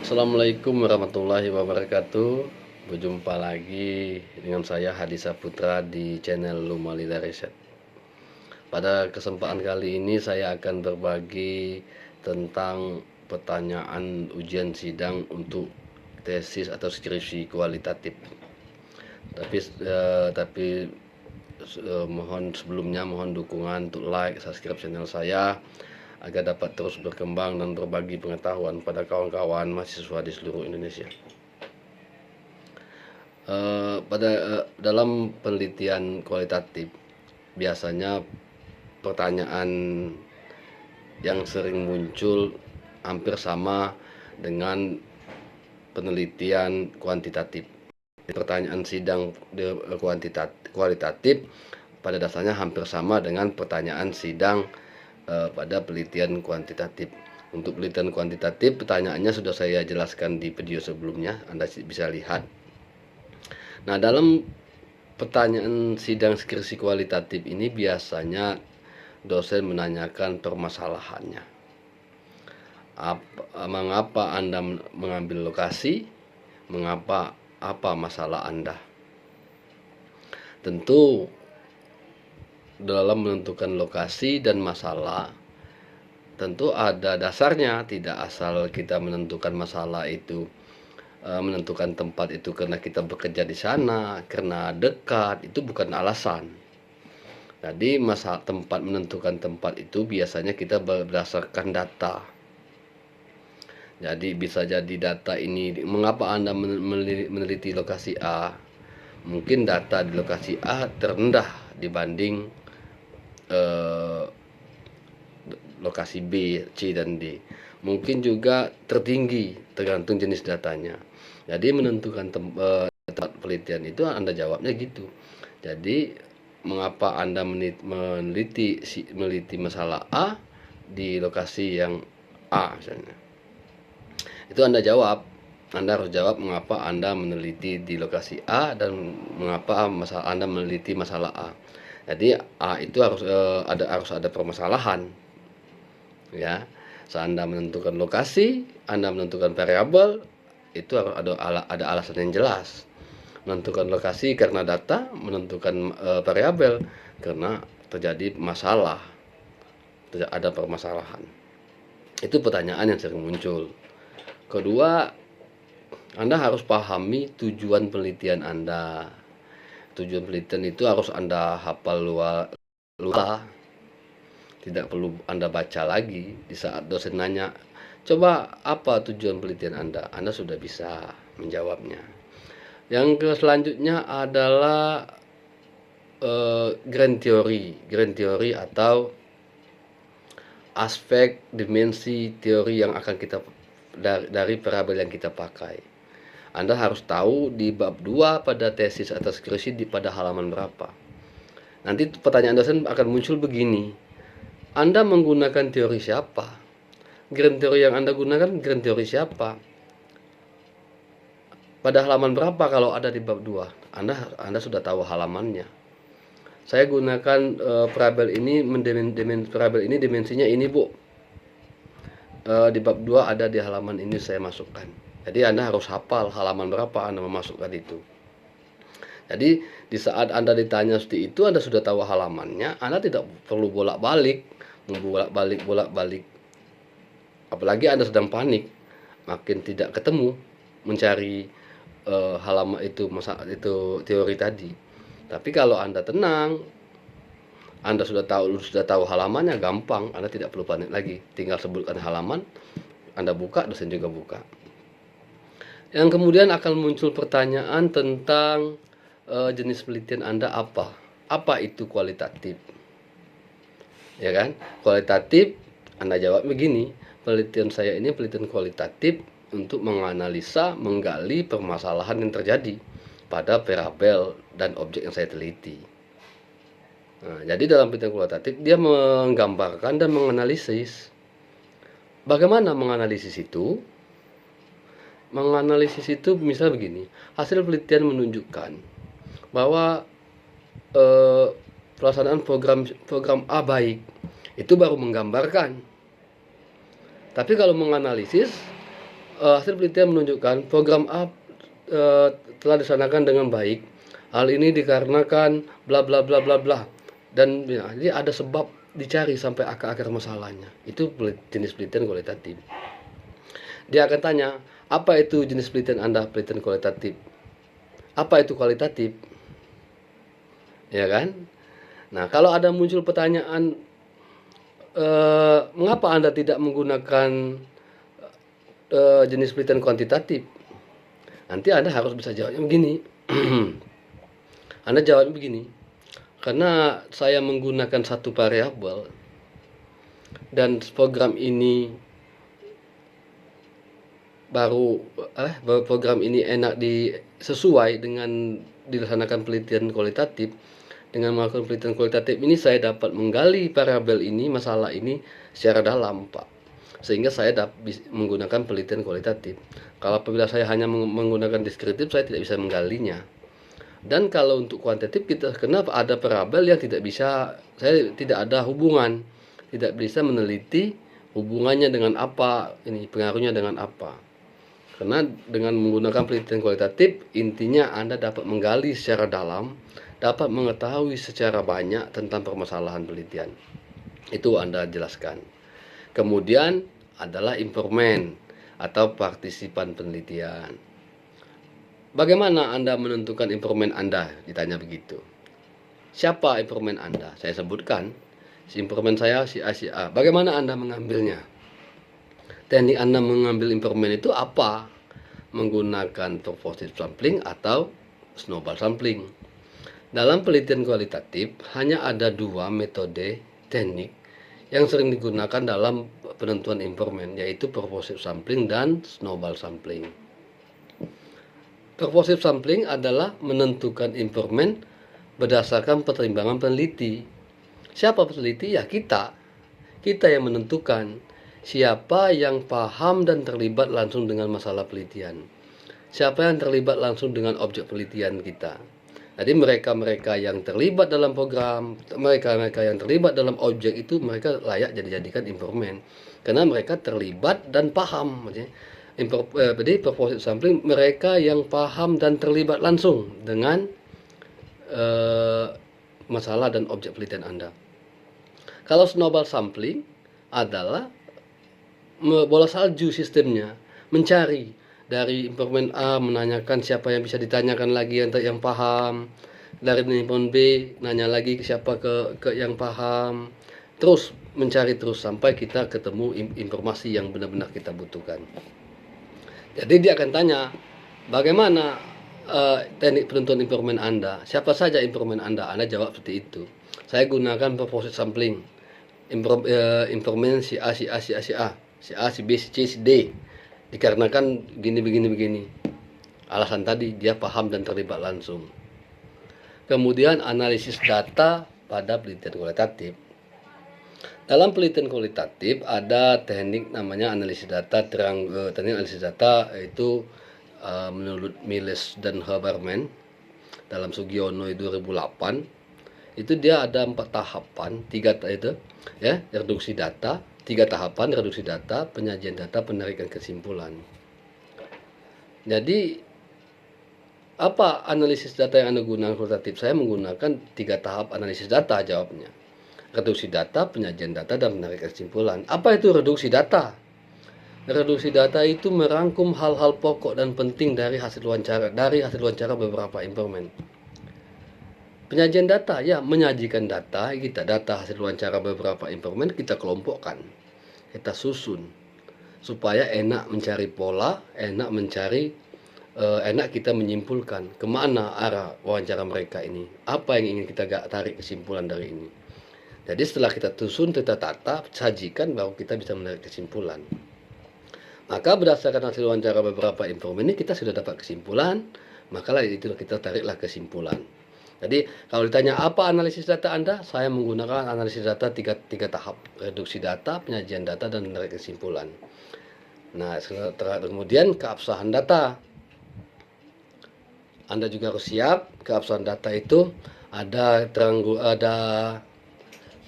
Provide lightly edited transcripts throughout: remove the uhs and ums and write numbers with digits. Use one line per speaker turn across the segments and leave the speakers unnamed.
Assalamualaikum warahmatullahi wabarakatuh. Berjumpa lagi dengan saya Hadi Saputra di channel Lumalila Riset. Pada kesempatan kali ini saya akan berbagi tentang pertanyaan ujian sidang untuk tesis atau skripsi kualitatif. Mohon sebelumnya mohon dukungan untuk like, subscribe channel saya agar dapat terus berkembang dan berbagi pengetahuan pada kawan-kawan mahasiswa di seluruh Indonesia. Dalam penelitian kualitatif biasanya pertanyaan yang sering muncul hampir sama dengan penelitian kuantitatif. Pertanyaan sidang kualitatif pada dasarnya hampir sama dengan pertanyaan sidang pada penelitian kuantitatif. Untuk penelitian kuantitatif, pertanyaannya sudah saya jelaskan di video sebelumnya, Anda bisa lihat. Nah, dalam pertanyaan sidang skripsi kualitatif ini biasanya dosen menanyakan permasalahannya. Mengapa Anda mengambil lokasi? Apa masalah Anda? Tentu dalam menentukan lokasi dan masalah tentu ada dasarnya, tidak asal kita menentukan masalah itu menentukan tempat itu karena kita bekerja di sana, karena dekat, itu bukan alasan. Jadi menentukan tempat itu biasanya kita berdasarkan data. Jadi bisa jadi data ini, mengapa Anda meneliti lokasi A? Mungkin data di lokasi A terendah dibanding lokasi B, C, dan D. Mungkin juga tertinggi, tergantung jenis datanya. Jadi menentukan tempat penelitian itu Anda jawabnya gitu. Jadi mengapa Anda meneliti masalah A di lokasi yang A misalnya. Itu Anda jawab. Anda harus jawab mengapa Anda meneliti di lokasi A dan mengapa Anda meneliti masalah A. Jadi A itu harus ada permasalahan. Ya, saat Anda menentukan lokasi, Anda menentukan variabel, itu harus ada alasan yang jelas. Menentukan lokasi karena data, menentukan variabel karena terjadi masalah, ada permasalahan. Itu pertanyaan yang sering muncul. Kedua, Anda harus pahami tujuan penelitian Anda. Tujuan penelitian itu harus Anda hafal luar. Tidak perlu Anda baca lagi. Di saat dosen nanya, coba apa tujuan penelitian Anda sudah bisa menjawabnya. Yang selanjutnya adalah grand theory atau aspek dimensi teori yang akan kita dari variabel yang kita pakai. Anda harus tahu di bab 2 pada tesis atau skripsi pada halaman berapa. Nanti pertanyaan dosen akan muncul begini, Anda menggunakan teori siapa? Grand teori yang Anda gunakan grand teori siapa? Pada halaman berapa kalau ada di bab 2? Anda sudah tahu halamannya. Saya gunakan variabel ini, variabel ini dimensinya ini, Bu. Di bab 2 ada di halaman ini saya masukkan. Jadi Anda harus hafal halaman berapa Anda memasukkan itu. Jadi di saat Anda ditanya seperti itu, Anda sudah tahu halamannya, Anda tidak perlu bolak-balik. Apalagi Anda sedang panik, makin tidak ketemu mencari halaman itu teori tadi. Tapi kalau Anda tenang, Anda sudah tahu halamannya, gampang, Anda tidak perlu panik lagi. Tinggal sebutkan halaman, Anda buka, dosen juga buka. Yang kemudian akan muncul pertanyaan tentang jenis penelitian Anda apa? Apa itu kualitatif? Ya kan? Kualitatif, Anda jawab begini, penelitian saya ini penelitian kualitatif untuk menganalisa, menggali permasalahan yang terjadi pada variabel dan objek yang saya teliti. Nah, jadi dalam penelitian kualitatif dia menggambarkan dan menganalisis. Bagaimana menganalisis itu? Menganalisis itu misal begini, hasil penelitian menunjukkan bahwa pelaksanaan program A baik, itu baru menggambarkan. Tapi kalau menganalisis, hasil penelitian menunjukkan program A telah dilaksanakan dengan baik. Hal ini dikarenakan bla bla bla bla bla. Dan ya, jadi ada sebab dicari sampai akar-akar masalahnya. Itu jenis penelitian kualitatif. Dia akan tanya, apa itu jenis penelitian Anda, penelitian kualitatif? Apa itu kualitatif? Ya kan? Nah, kalau ada muncul pertanyaan, mengapa Anda tidak menggunakan jenis penelitian kuantitatif? Nanti Anda harus bisa jawabnya begini. Anda jawabnya begini, karena saya menggunakan satu variabel dan program ini program ini enak sesuai dengan dilaksanakan penelitian kualitatif. Dengan melakukan penelitian kualitatif ini saya dapat menggali variabel ini, masalah ini secara dalam, Pak. Sehingga saya menggunakan penelitian kualitatif. Kalau apabila saya hanya menggunakan deskriptif, saya tidak bisa menggalinya. Dan kalau untuk kuantitatif, kita kenapa ada variabel yang saya tidak ada hubungan, tidak bisa meneliti hubungannya dengan apa, ini pengaruhnya dengan apa. Karena dengan menggunakan penelitian kualitatif, intinya Anda dapat menggali secara dalam, dapat mengetahui secara banyak tentang permasalahan penelitian. Itu Anda jelaskan. Kemudian adalah informan atau partisipan penelitian. Bagaimana Anda menentukan informan Anda? Ditanya begitu. Siapa informan Anda? Saya sebutkan. Si informan saya si A, si A. Bagaimana Anda mengambilnya? Teknik Anda mengambil informan itu apa? Menggunakan proportive sampling atau snowball sampling. Dalam penelitian kualitatif, hanya ada dua metode teknik yang sering digunakan dalam penentuan informan, yaitu proportive sampling dan snowball sampling. Proportive sampling adalah menentukan informan berdasarkan pertimbangan peneliti. Siapa peneliti? Ya kita. Kita yang menentukan siapa yang paham dan terlibat langsung dengan masalah penelitian. Siapa yang terlibat langsung dengan objek penelitian kita. Jadi mereka-mereka yang terlibat dalam program, mereka-mereka yang terlibat dalam objek itu, mereka layak dijadikan informan. Karena mereka terlibat dan paham. Jadi proportive sampling mereka yang paham dan terlibat langsung dengan masalah dan objek penelitian Anda. Kalau snowball sampling adalah bola salju sistemnya, mencari dari informan A, menanyakan siapa yang bisa ditanyakan lagi yang paham, dari informan B nanya lagi ke siapa ke yang paham, terus mencari terus sampai kita ketemu informasi yang benar-benar kita butuhkan. Jadi dia akan tanya, bagaimana teknik penentuan informan Anda? Siapa saja informan Anda? Anda jawab seperti itu. Saya gunakan proportive sampling. Informan si A, si A, si A, si A, si A, si B, si C, si D. Dikarenakan begini. Alasan tadi dia paham dan terlibat langsung. Kemudian analisis data pada penelitian kualitatif. Dalam penelitian kualitatif ada teknik namanya analisis data. Teknik analisis data itu menurut Miles dan Haberman dalam Sugiono 2008 itu dia ada 4 tahapan, 3 itu ya, reduksi data, 3 tahapan, reduksi data, penyajian data, penarikan kesimpulan. Jadi apa analisis data yang Anda gunakan kualitatif? Saya menggunakan 3 tahap analisis data jawabnya. Reduksi data, penyajian data, dan menarik kesimpulan. Apa itu reduksi data? Reduksi data itu merangkum hal-hal pokok dan penting dari hasil wawancara beberapa informan. Penyajian data, ya menyajikan data hasil wawancara beberapa informan kita kelompokkan, kita susun supaya enak mencari pola, enak kita menyimpulkan kemana arah wawancara mereka ini, apa yang ingin kita tarik kesimpulan dari ini. Jadi setelah kita susun, kita tata, sajikan, baru kita bisa menarik kesimpulan. Maka berdasarkan hasil wawancara beberapa informan ini kita sudah dapat kesimpulan, maka itu kita tariklah kesimpulan. Jadi kalau ditanya apa analisis data Anda, saya menggunakan analisis data tiga tahap, reduksi data, penyajian data, dan menarik kesimpulan. Nah, kemudian keabsahan data. Anda juga harus siap, keabsahan data itu ada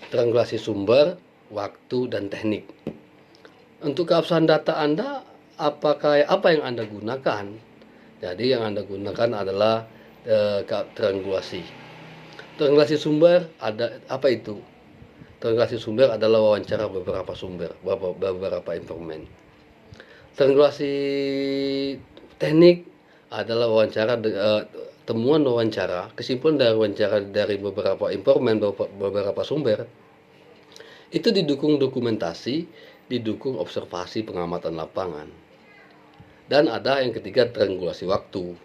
triangulasi sumber, waktu, dan teknik. Untuk keabsahan data Anda apa yang Anda gunakan. Jadi yang Anda gunakan adalah triangulasi. Triangulasi sumber ada apa itu? Triangulasi sumber adalah wawancara beberapa sumber, beberapa informan. Triangulasi teknik adalah temuan wawancara, kesimpulan dari wawancara dari beberapa informan, beberapa sumber. Itu didukung dokumentasi, didukung observasi pengamatan lapangan. Dan ada yang ketiga, triangulasi waktu.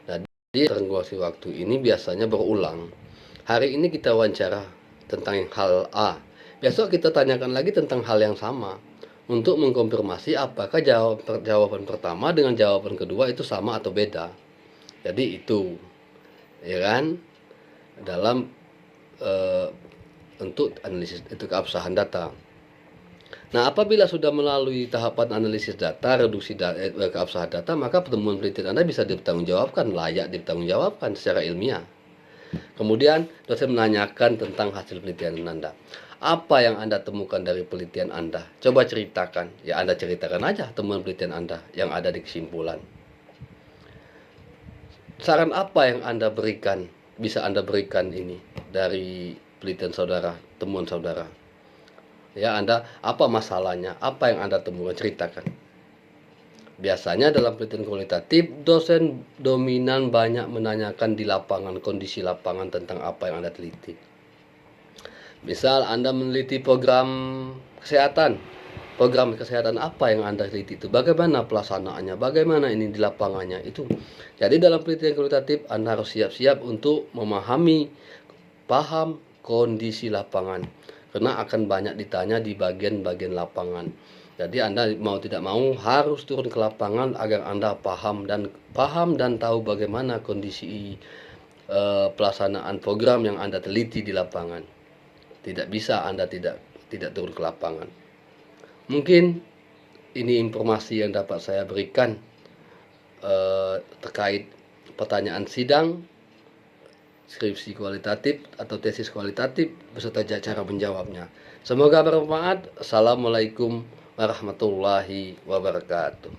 Jadi triangulasi waktu ini biasanya berulang. Hari ini kita wawancara tentang hal A, besok kita tanyakan lagi tentang hal yang sama untuk mengkonfirmasi apakah jawaban pertama dengan jawaban kedua itu sama atau beda. Jadi itu, ya kan, dalam untuk analisis itu keabsahan data. Nah, apabila sudah melalui tahapan analisis data, reduksi keabsahan data, maka pertemuan penelitian Anda bisa dipertanggungjawabkan, layak dipertanggungjawabkan secara ilmiah. Kemudian dosen menanyakan tentang hasil penelitian Anda. Apa yang Anda temukan dari penelitian Anda? Coba ceritakan. Ya, Anda ceritakan aja temuan penelitian Anda yang ada di kesimpulan. Saran apa yang Anda berikan, bisa Anda berikan ini dari penelitian saudara, temuan saudara? Ya, Anda apa masalahnya? Apa yang Anda temukan? Ceritakan. Biasanya dalam penelitian kualitatif, dosen dominan banyak menanyakan di lapangan, kondisi lapangan tentang apa yang Anda teliti. Misal Anda meneliti program kesehatan apa yang Anda teliti itu, bagaimana pelaksanaannya, bagaimana ini di lapangannya itu. Jadi dalam penelitian kualitatif Anda harus siap-siap untuk paham kondisi lapangan, karena akan banyak ditanya di bagian-bagian lapangan. Jadi Anda mau tidak mau harus turun ke lapangan agar Anda paham dan tahu bagaimana kondisi pelaksanaan program yang Anda teliti di lapangan. Tidak bisa Anda tidak turun ke lapangan. Mungkin ini informasi yang dapat saya berikan terkait pertanyaan sidang, skripsi kualitatif atau tesis kualitatif beserta cara menjawabnya. Semoga bermanfaat. Assalamualaikum warahmatullahi wabarakatuh.